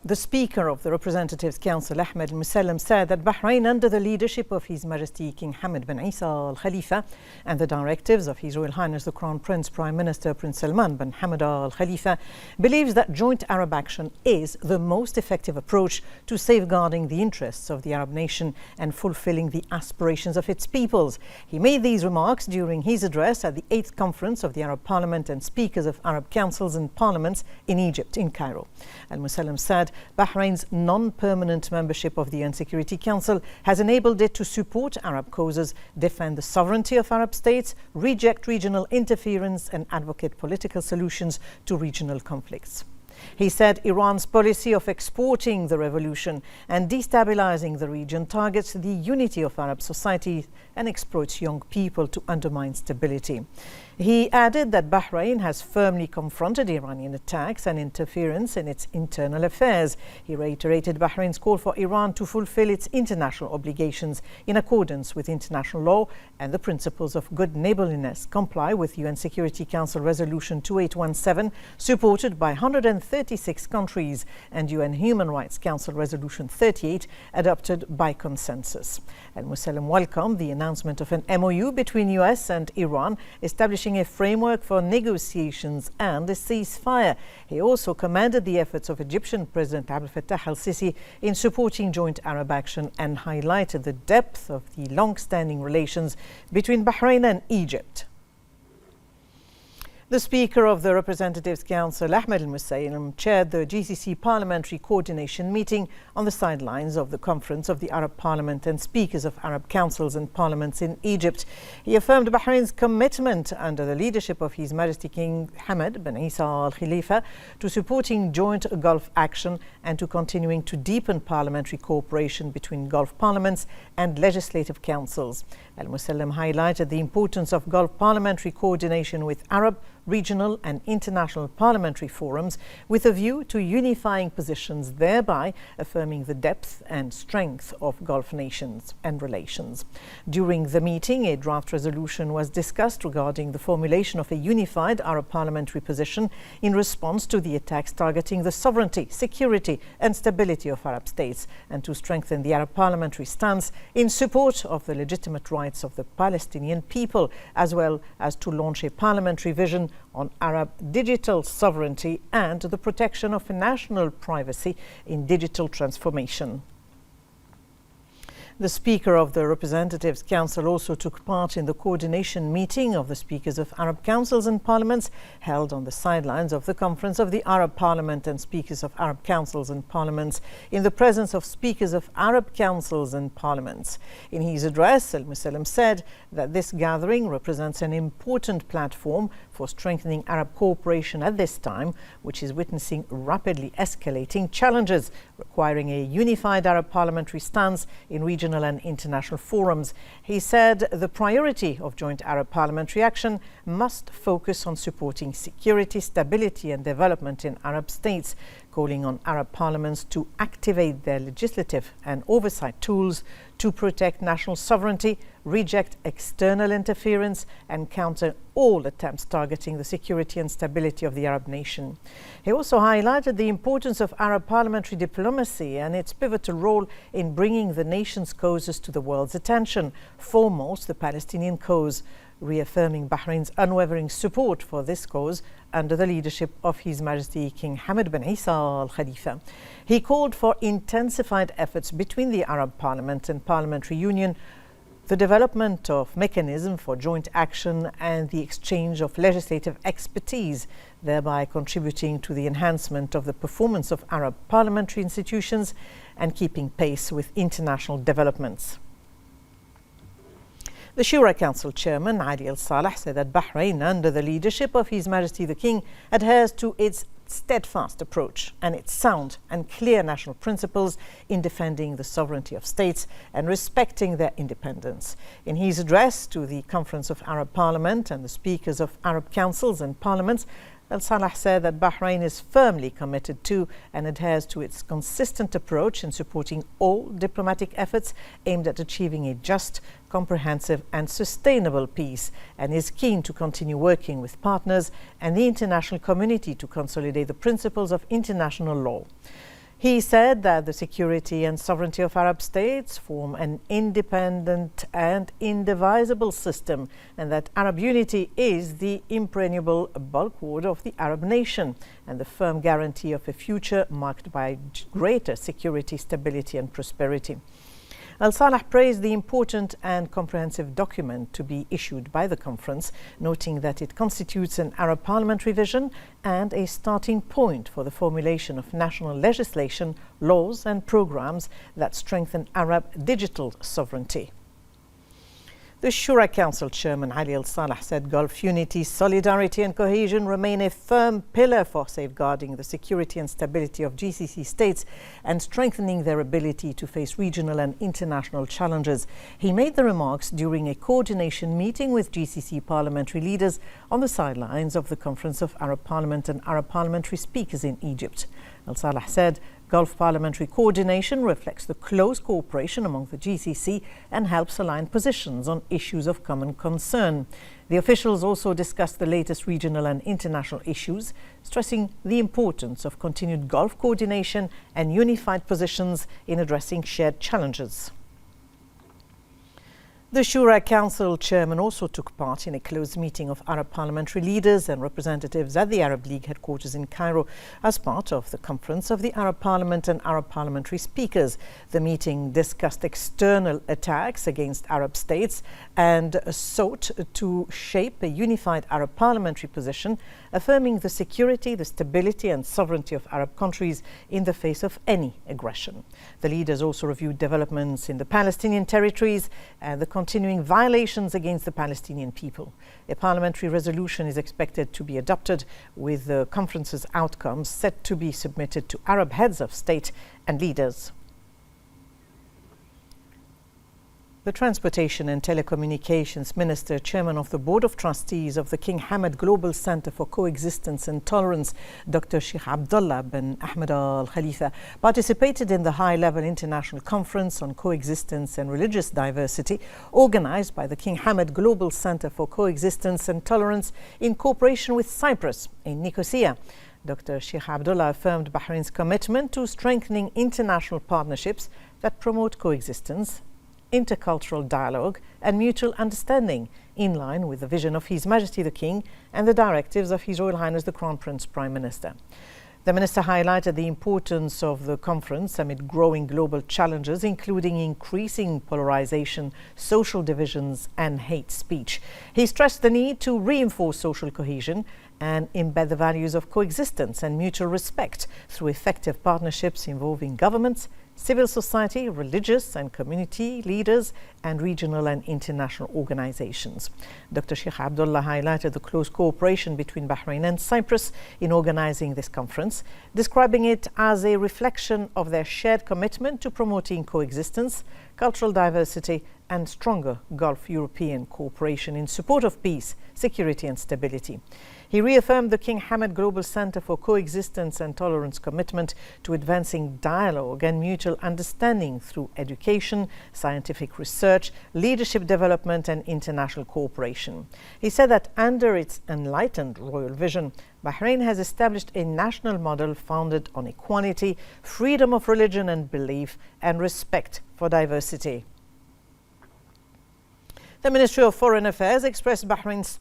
The Speaker of the Representatives Council, Ahmed al-Musallam, said that Bahrain, under the leadership of His Majesty King Hamad bin Isa Al Khalifa and the directives of His Royal Highness the Crown Prince Prime Minister Prince Salman bin Hamad Al Khalifa, believes that joint Arab action is the most effective approach to safeguarding the interests of the Arab nation and fulfilling the aspirations of its peoples. He made these remarks during his address at the 8th Conference of the Arab Parliament and Speakers of Arab Councils and Parliaments in Egypt, in Cairo. Al-Musallam said Bahrain's non-permanent membership of the UN Security Council has enabled it to support Arab causes, defend the sovereignty of Arab states, reject regional interference and advocate political solutions to regional conflicts. He said Iran's policy of exporting the revolution and destabilizing the region targets the unity of Arab society and exploits young people to undermine stability. He added that Bahrain has firmly confronted Iranian attacks and interference in its internal affairs. He reiterated Bahrain's call for Iran to fulfill its international obligations in accordance with international law and the principles of good neighborliness, comply with UN Security Council Resolution 2817, supported by 136 countries, and UN Human Rights Council Resolution 38, adopted by consensus. Al-Musallam welcomed the announcement of an MOU between US and Iran, establishing a framework for negotiations and a ceasefire. He also commended the efforts of Egyptian President Abdel Fattah al-Sisi in supporting joint Arab action and highlighted the depth of the long-standing relations between Bahrain and Egypt. The Speaker of the Representatives Council, Ahmed al-Musallam, chaired the GCC Parliamentary Coordination meeting on the sidelines of the Conference of the Arab Parliament and Speakers of Arab Councils and Parliaments in Egypt. He affirmed Bahrain's commitment under the leadership of His Majesty King Hamad bin Isa Al Khalifa to supporting joint Gulf action and to continuing to deepen parliamentary cooperation between Gulf parliaments and legislative councils. Al-Musallam highlighted the importance of Gulf parliamentary coordination with Arab, regional and international parliamentary forums with a view to unifying positions, thereby affirming the depth and strength of Gulf nations and relations. During the meeting, a draft resolution was discussed regarding the formulation of a unified Arab parliamentary position in response to the attacks targeting the sovereignty, security and stability of Arab states, and to strengthen the Arab parliamentary stance in support of the legitimate rights of the Palestinian people, as well as to launch a parliamentary vision on Arab digital sovereignty and the protection of national privacy in digital transformation. The Speaker of the Representatives Council also took part in the coordination meeting of the Speakers of Arab Councils and Parliaments held on the sidelines of the Conference of the Arab Parliament and Speakers of Arab Councils and Parliaments in the presence of Speakers of Arab Councils and Parliaments. In his address, Al-Musallam said that this gathering represents an important platform for strengthening Arab cooperation at this time, which is witnessing rapidly escalating challenges requiring a unified Arab parliamentary stance in regional and international forums. He said the priority of joint Arab parliamentary action must focus on supporting security, stability and development in Arab states, calling on Arab parliaments to activate their legislative and oversight tools to protect national sovereignty, reject external interference and counter all attempts targeting the security and stability of the Arab nation. He also highlighted the importance of Arab parliamentary diplomacy and its pivotal role in bringing the nation's causes to the world's attention, foremost the Palestinian cause, reaffirming Bahrain's unwavering support for this cause under the leadership of His Majesty King Hamad bin Isa Al Khalifa. He called for intensified efforts between the Arab Parliament and Parliamentary Union, the development of mechanism for joint action and the exchange of legislative expertise, thereby contributing to the enhancement of the performance of Arab parliamentary institutions and keeping pace with international developments. The Shura Council Chairman Ali Al-Saleh said that Bahrain, under the leadership of His Majesty the King, adheres to its steadfast approach and its sound and clear national principles in defending the sovereignty of states and respecting their independence. In his address to the Conference of Arab Parliament and the Speakers of Arab Councils and Parliaments, Al-Saleh said that Bahrain is firmly committed to and adheres to its consistent approach in supporting all diplomatic efforts aimed at achieving a just, comprehensive and sustainable peace, and is keen to continue working with partners and the international community to consolidate the principles of international law. He said that the security and sovereignty of Arab states form an independent and indivisible system, and that Arab unity is the impregnable bulwark of the Arab nation and the firm guarantee of a future marked by greater security, stability and prosperity. Al-Saleh praised the important and comprehensive document to be issued by the conference, noting that it constitutes an Arab parliamentary vision and a starting point for the formulation of national legislation, laws and programs that strengthen Arab digital sovereignty. The Shura Council Chairman Ali Al-Saleh said Gulf unity, solidarity and cohesion remain a firm pillar for safeguarding the security and stability of GCC states and strengthening their ability to face regional and international challenges. He made the remarks during a coordination meeting with GCC parliamentary leaders on the sidelines of the Conference of Arab Parliament and Arab Parliamentary Speakers in Egypt. Al-Saleh said Gulf parliamentary coordination reflects the close cooperation among the GCC and helps align positions on issues of common concern. The officials also discussed the latest regional and international issues, stressing the importance of continued Gulf coordination and unified positions in addressing shared challenges. The Shura Council Chairman also took part in a closed meeting of Arab parliamentary leaders and representatives at the Arab League headquarters in Cairo as part of the Conference of the Arab Parliament and Arab Parliamentary Speakers. The meeting discussed external attacks against Arab states and sought to shape a unified Arab parliamentary position, affirming the security, the stability and sovereignty of Arab countries in the face of any aggression. The leaders also reviewed developments in the Palestinian territories and the continuing violations against the Palestinian people. A parliamentary resolution is expected to be adopted, with the conference's outcomes set to be submitted to Arab heads of state and leaders. The Transportation and Telecommunications Minister, Chairman of the Board of Trustees of the King Hamad Global Center for Coexistence and Tolerance, Dr. Sheikh Abdullah bin Ahmed Al Khalifa, participated in the high-level international conference on coexistence and religious diversity organized by the King Hamad Global Center for Coexistence and Tolerance in cooperation with Cyprus in Nicosia. Dr. Sheikh Abdullah affirmed Bahrain's commitment to strengthening international partnerships that promote coexistence, intercultural dialogue and mutual understanding, in line with the vision of His Majesty the King and the directives of His Royal Highness the Crown Prince Prime Minister. The Minister highlighted the importance of the conference amid growing global challenges, including increasing polarization, social divisions and hate speech. He stressed the need to reinforce social cohesion and embed the values of coexistence and mutual respect through effective partnerships involving governments, civil society, religious and community leaders, and regional and international organizations. Dr. Sheikh Abdullah highlighted the close cooperation between Bahrain and Cyprus in organizing this conference, describing it as a reflection of their shared commitment to promoting coexistence, cultural diversity, and stronger Gulf-European cooperation in support of peace, security, and stability. He reaffirmed the King Hamad Global Center for Coexistence and Tolerance commitment to advancing dialogue and mutual understanding through education, scientific research, leadership development, and international cooperation. He said that under its enlightened royal vision, Bahrain has established a national model founded on equality, freedom of religion and belief, and respect for diversity. The Ministry of Foreign Affairs expressed Bahrain's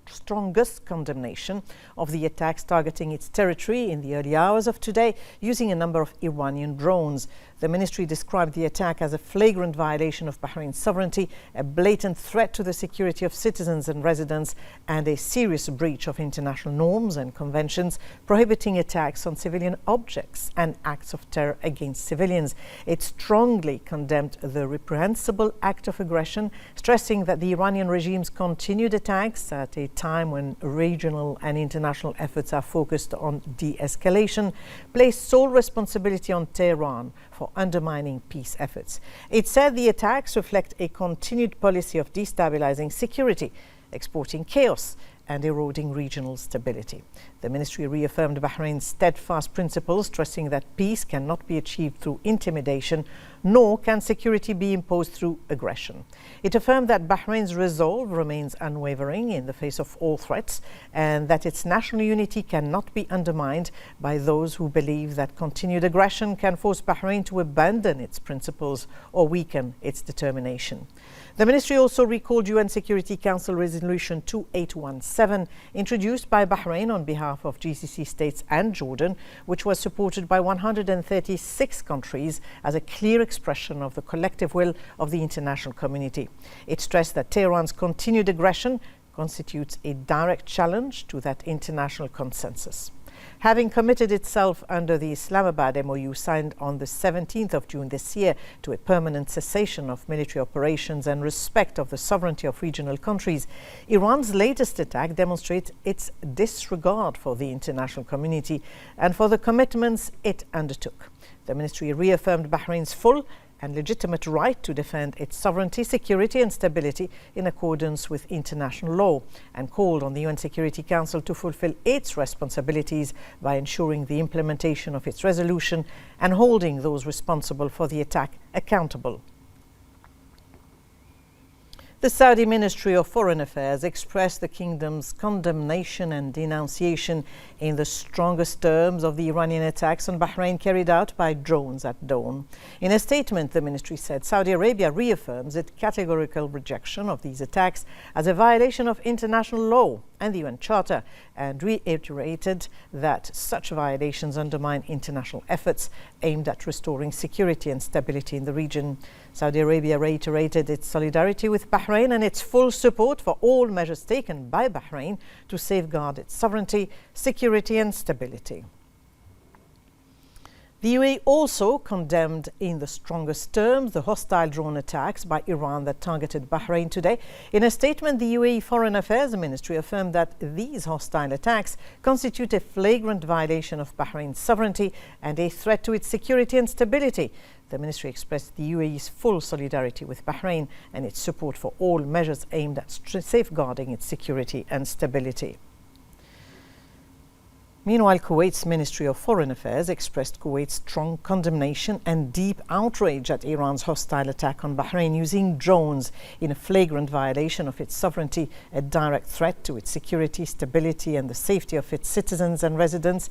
strongest condemnation of the attacks targeting its territory in the early hours of today using a number of Iranian drones. The ministry described the attack as a flagrant violation of Bahrain's sovereignty, a blatant threat to the security of citizens and residents, and a serious breach of international norms and conventions prohibiting attacks on civilian objects and acts of terror against civilians. It strongly condemned the reprehensible act of aggression, stressing that the Iranian regime's continued attacks at a time when regional and international efforts are focused on de-escalation place sole responsibility on Tehran for undermining peace efforts. It said the attacks reflect a continued policy of destabilizing security, exporting chaos, and eroding regional stability. The ministry reaffirmed Bahrain's steadfast principles, stressing that peace cannot be achieved through intimidation, nor can security be imposed through aggression. It affirmed that Bahrain's resolve remains unwavering in the face of all threats and that its national unity cannot be undermined by those who believe that continued aggression can force Bahrain to abandon its principles or weaken its determination. The ministry also recalled UN Security Council Resolution 2817, introduced by Bahrain on behalf of GCC states and Jordan, which was supported by 136 countries as a clear expression of the collective will of the international community. It stressed that Tehran's continued aggression constitutes a direct challenge to that international consensus. Having committed itself under the Islamabad MOU signed on the 17th of June this year to a permanent cessation of military operations and respect of the sovereignty of regional countries, Iran's latest attack demonstrates its disregard for the international community and for the commitments it undertook. The ministry reaffirmed Bahrain's full and legitimate right to defend its sovereignty, security and stability in accordance with international law, and called on the UN Security Council to fulfill its responsibilities by ensuring the implementation of its resolution and holding those responsible for the attack accountable. The Saudi Ministry of Foreign Affairs expressed the kingdom's condemnation and denunciation in the strongest terms of the Iranian attacks on Bahrain carried out by drones at dawn. In a statement, the ministry said Saudi Arabia reaffirms its categorical rejection of these attacks as a violation of international law and the UN Charter, and reiterated that such violations undermine international efforts aimed at restoring security and stability in the region. Saudi Arabia reiterated its solidarity with Bahrain and its full support for all measures taken by Bahrain to safeguard its sovereignty, security and stability. The UAE also condemned in the strongest terms the hostile drone attacks by Iran that targeted Bahrain today. In a statement, the UAE Foreign Affairs Ministry affirmed that these hostile attacks constitute a flagrant violation of Bahrain's sovereignty and a threat to its security and stability. The ministry expressed the UAE's full solidarity with Bahrain and its support for all measures aimed at safeguarding its security and stability. Meanwhile, Kuwait's Ministry of Foreign Affairs expressed Kuwait's strong condemnation and deep outrage at Iran's hostile attack on Bahrain using drones in a flagrant violation of its sovereignty, a direct threat to its security, stability and the safety of its citizens and residents,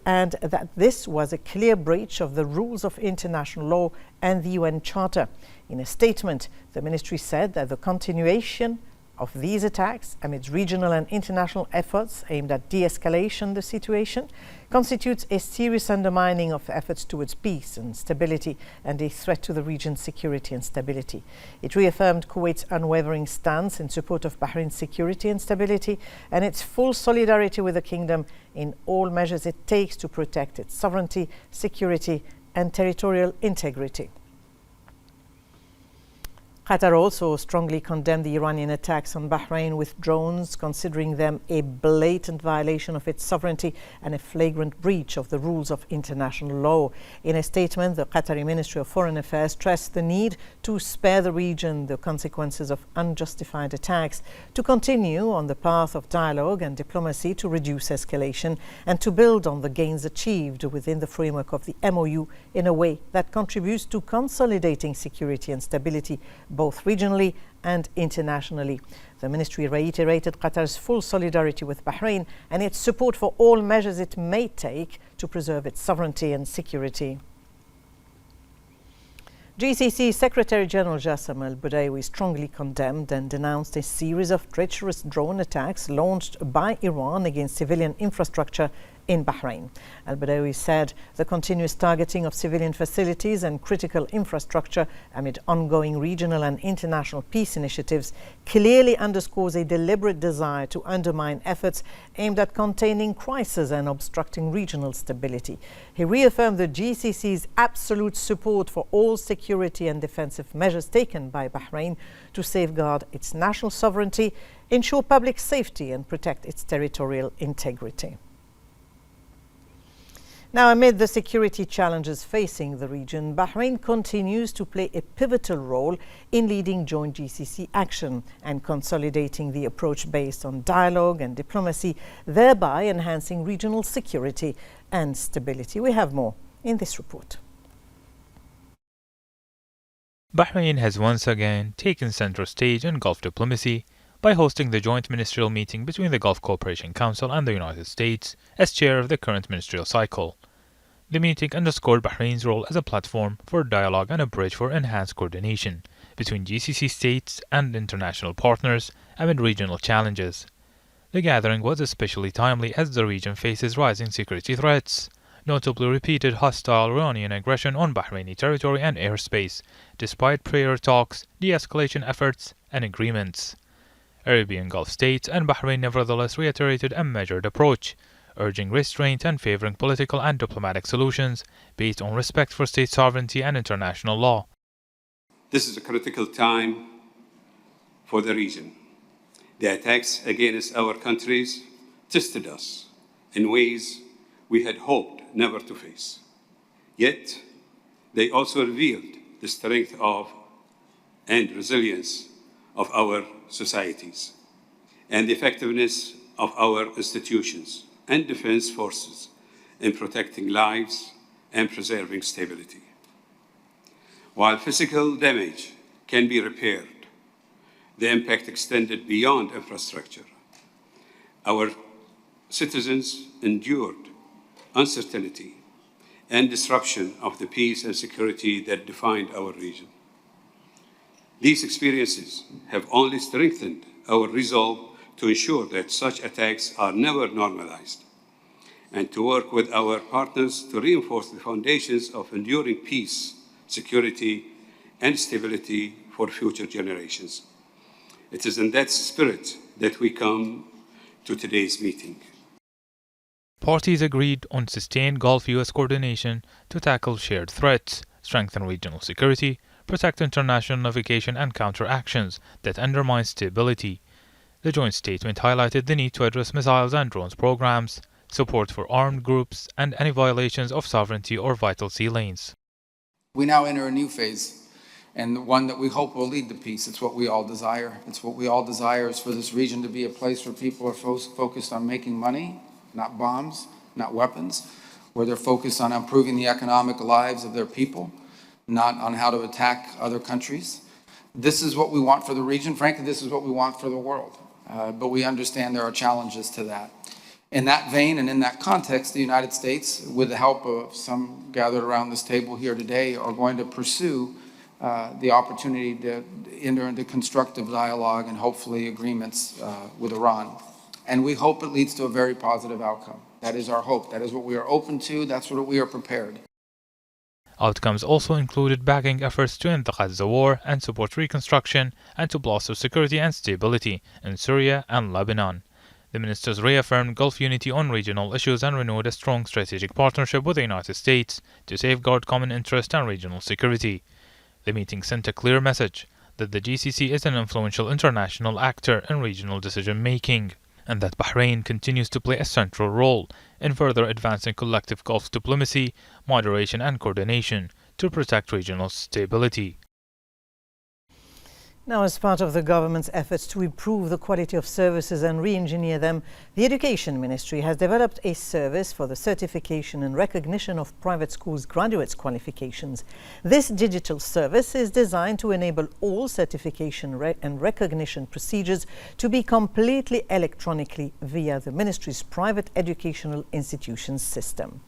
and that this was a clear breach of the rules of international law and the UN Charter. In a statement, the ministry said that the continuation of these attacks amidst regional and international efforts aimed at de-escalation the situation constitutes a serious undermining of efforts towards peace and stability and a threat to the region's security and stability. It reaffirmed Kuwait's unwavering stance in support of Bahrain's security and stability and its full solidarity with the kingdom in all measures it takes to protect its sovereignty, security and territorial integrity. Qatar also strongly condemned the Iranian attacks on Bahrain with drones, considering them a blatant violation of its sovereignty and a flagrant breach of the rules of international law. In a statement, the Qatari Ministry of Foreign Affairs stressed the need to spare the region the consequences of unjustified attacks, to continue on the path of dialogue and diplomacy to reduce escalation, and to build on the gains achieved within the framework of the MOU in a way that contributes to consolidating security and stability both regionally and internationally. The ministry reiterated Qatar's full solidarity with Bahrain and its support for all measures it may take to preserve its sovereignty and security. GCC Secretary General Jassim al-Budawi strongly condemned and denounced a series of treacherous drone attacks launched by Iran against civilian infrastructure in Bahrain. Al-Budawi said the continuous targeting of civilian facilities and critical infrastructure amid ongoing regional and international peace initiatives clearly underscores a deliberate desire to undermine efforts aimed at containing crisis and obstructing regional stability. He reaffirmed the GCC's absolute support for all security and defensive measures taken by Bahrain to safeguard its national sovereignty, ensure public safety and protect its territorial integrity. Now, amid the security challenges facing the region, Bahrain continues to play a pivotal role in leading joint GCC action and consolidating the approach based on dialogue and diplomacy, thereby enhancing regional security and stability. We have more in this report. Bahrain has once again taken center stage in Gulf diplomacy by hosting the joint ministerial meeting between the Gulf Cooperation Council and the United States as chair of the current ministerial cycle. The meeting underscored Bahrain's role as a platform for dialogue and a bridge for enhanced coordination between GCC states and international partners amid regional challenges. The gathering was especially timely as the region faces rising security threats, notably repeated hostile Iranian aggression on Bahraini territory and airspace, despite prior talks, de-escalation efforts, and agreements. Arabian Gulf states and Bahrain nevertheless reiterated a measured approach, urging restraint and favoring political and diplomatic solutions based on respect for state sovereignty and international law. This is a critical time for the region. The attacks against our countries tested us in ways we had hoped never to face. Yet, they also revealed the strength of and resilience of our societies and the effectiveness of our institutions and defense forces in protecting lives and preserving stability. While physical damage can be repaired, the impact extended beyond infrastructure. Our citizens endured uncertainty and disruption of the peace and security that defined our region. These experiences have only strengthened our resolve to ensure that such attacks are never normalized, and to work with our partners to reinforce the foundations of enduring peace, security, and stability for future generations. It is in that spirit that we come to today's meeting. Parties agreed on sustained Gulf-US coordination to tackle shared threats, strengthen regional security, protect international navigation and counter actions that undermine stability. The joint statement highlighted the need to address missiles and drones programs, support for armed groups, and any violations of sovereignty or vital sea lanes. We now enter a new phase, and one that we hope will lead to peace. It's what we all desire. It's what we all desire is for this region to be a place where people are focused on making money, not bombs, not weapons, where they're focused on improving the economic lives of their people, not on how to attack other countries. This is what we want for the region. Frankly, this is what we want for the world. But we understand there are challenges to that. In that vein and in that context, the United States, with the help of some gathered around this table here today, are going to pursue the opportunity to enter into constructive dialogue and hopefully agreements with Iran. And we hope it leads to a very positive outcome. That is our hope. That is what we are open to. That's what we are prepared. Outcomes also included backing efforts to end the Gaza war and support reconstruction and to bolster security and stability in Syria and Lebanon. The ministers reaffirmed Gulf unity on regional issues and renewed a strong strategic partnership with the United States to safeguard common interest and regional security. The meeting sent a clear message that the GCC is an influential international actor in regional decision-making, and that Bahrain continues to play a central role in further advancing collective Gulf diplomacy, moderation and coordination to protect regional stability. Now, as part of the government's efforts to improve the quality of services and re-engineer them, the Education Ministry has developed a service for the certification and recognition of private schools' graduates' qualifications. This digital service is designed to enable all certification and recognition procedures to be completely electronically via the Ministry's private educational institutions system.